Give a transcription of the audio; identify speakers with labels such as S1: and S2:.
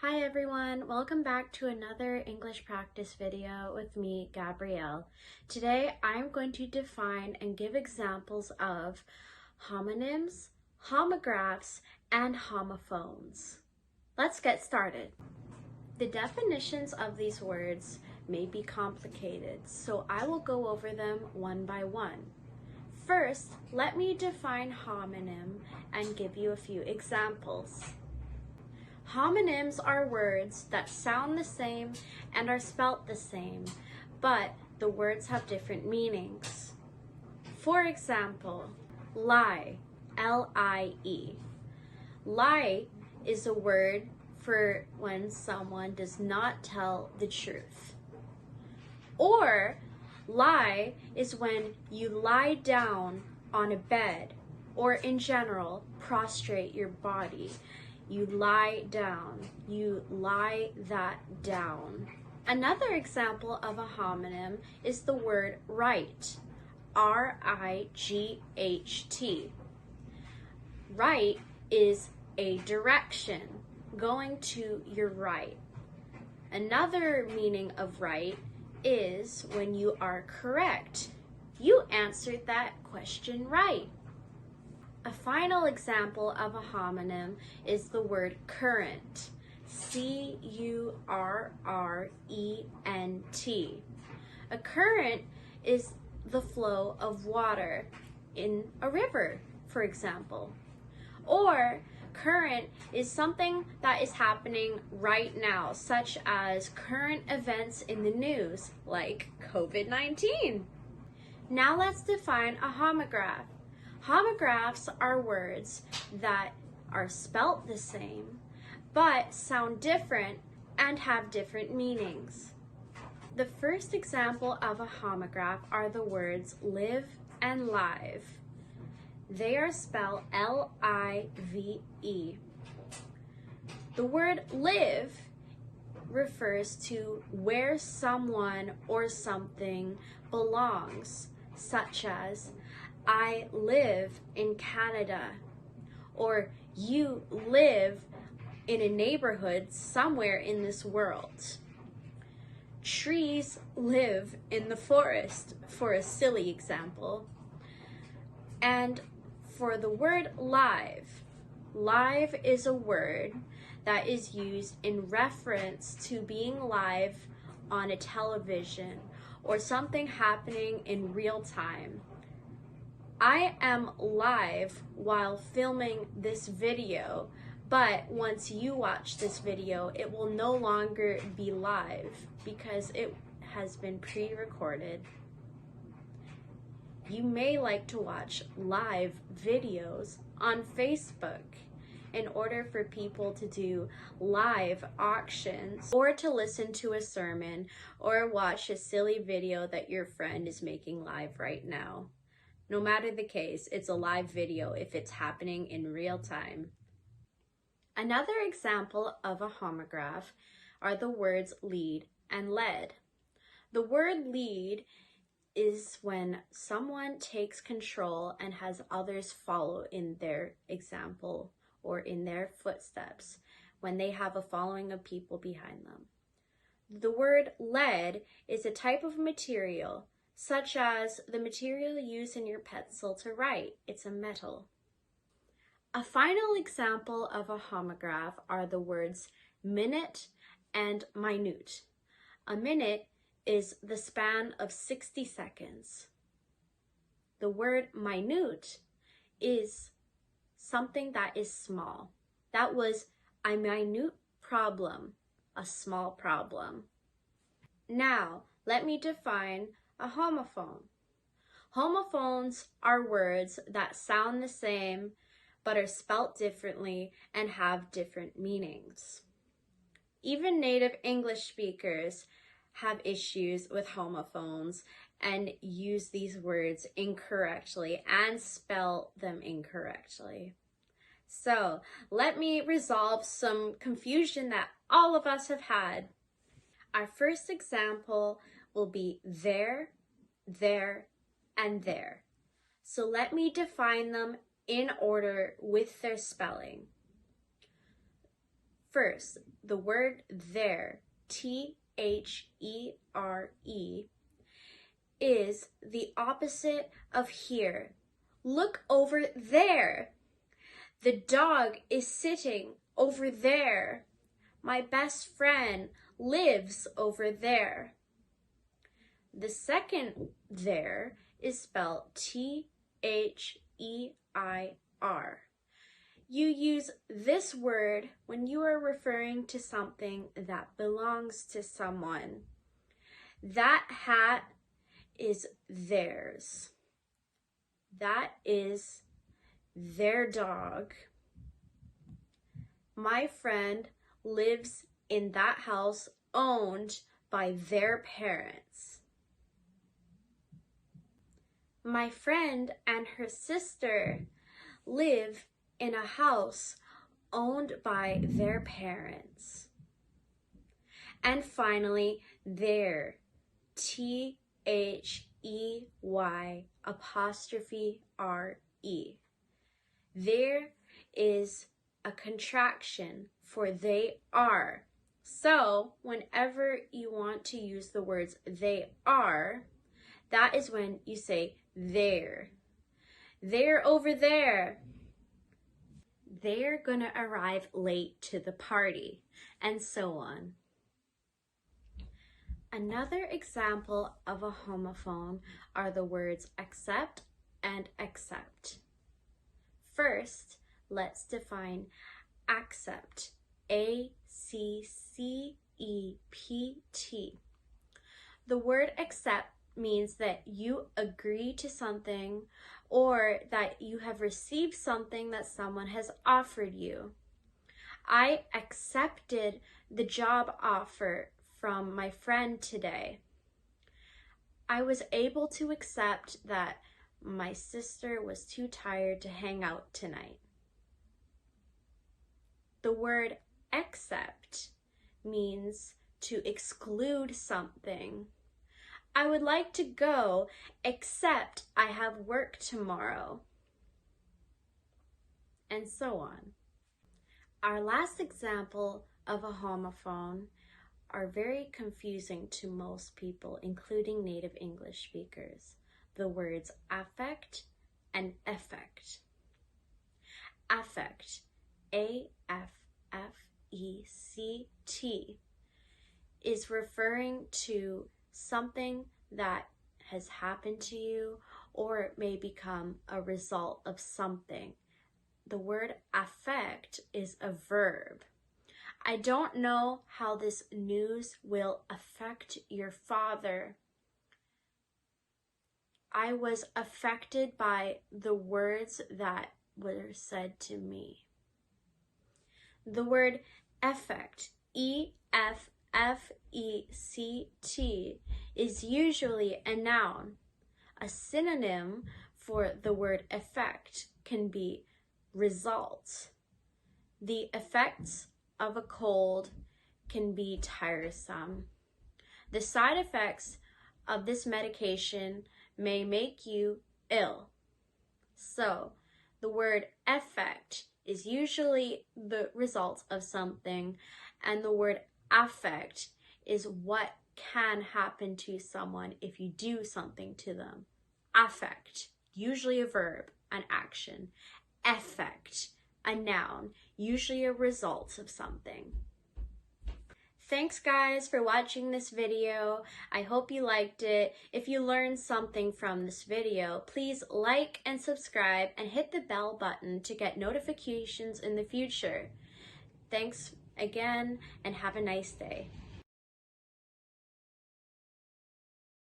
S1: Hi everyone, welcome back to another English practice video with me, Gabrielle. Today I'm going to define and give examples of homonyms, homographs, and homophones. Let's get started. The definitions of these words may be complicated, so I will go over them one by one. First, let me define homonym and give you a few examples. Homonyms are words that sound the same and are spelt the same, but the words have different meanings. For example, lie, L-I-E. Lie is a word for when someone does not tell the truth. Or lie is when you lie down on a bed, or in general, prostrate your body. You lie down. You lie that down. Another example of a homonym is the word right. R-I-G-H-T. Right is a direction, going to your right. Another meaning of right is when you are correct. You answered that question right. A final example of a homonym is the word current, C-U-R-R-E-N-T. A current is the flow of water in a river, for example. Or current is something that is happening right now, such as current events in the news, like COVID-19. Now let's define a homograph. Homographs are words that are spelt the same, but sound different and have different meanings. The first example of a homograph are the words live and live. They are spelled L-I-V-E. The word live refers to where someone or something belongs, such as I live in Canada, or you live in a neighborhood somewhere in this world. Trees live in the forest, for a silly example. And for the word live, live is a word that is used in reference to being live on a television or something happening in real time. I am live while filming this video, but once you watch this video, it will no longer be live because it has been pre-recorded. You may like to watch live videos on Facebook in order for people to do live auctions, or to listen to a sermon, or watch a silly video that your friend is making live right now. No matter the case, it's a live video if it's happening in real time. Another example of a homograph are the words lead and led. The word lead is when someone takes control and has others follow in their example or in their footsteps, when they have a following of people behind them. The word lead is a type of material, such as the material used in your pencil to write. It's a metal. A final example of a homograph are the words minute and minute. A minute is the span of 60 seconds. The word minute is something that is small. That was a minute problem, a small problem. Now, let me define a homophone. Homophones are words that sound the same but are spelt differently and have different meanings. Even native English speakers have issues with homophones and use these words incorrectly and spell them incorrectly. So let me resolve some confusion that all of us have had. Our first example will be there, and there. So let me define them in order with their spelling. First, the word there, T-H-E-R-E, is the opposite of here. Look over there. The dog is sitting over there. My best friend lives over there. The second there is spelled T-H-E-I-R. You use this word when you are referring to something that belongs to someone. That hat is theirs. That is their dog. My friend lives in that house owned by their parents. My friend and her sister live in a house owned by their parents. And finally, there, T-H-E-Y''R''E. There is a contraction for they are. So whenever you want to use the words they are, that is when you say there. They're over there. They're gonna arrive late to the party, and so on. Another example of a homophone are the words accept and accept. First, let's define accept. A-C-C-E-P-T. The word accept means that you agree to something or that you have received something that someone has offered you. I accepted the job offer from my friend today. I was able to accept that my sister was too tired to hang out tonight. The word accept means to exclude something. I would like to go, except I have work tomorrow. And so on. Our last example of a homophone are very confusing to most people, including native English speakers. The words affect and effect. Affect, A-F-F-E-C-T, is referring to something that has happened to you or it may become a result of something. The word affect is a verb. I don't know how this news will affect your father. I was affected by the words that were said to me. The word effect, E-F-F-E-C-T, is usually a noun. A synonym for the word effect can be result. The effects of a cold can be tiresome. The side effects of this medication may make you ill. So, the word effect is usually the result of something, and the word affect is what can happen to someone if you do something to them. Affect, usually a verb, an action. Effect, a noun, usually a result of something. Thanks guys for watching this video. I hope you liked it. If you learned something from this video, please like and subscribe and hit the bell button to get notifications in the future. Thanks again and have a nice day.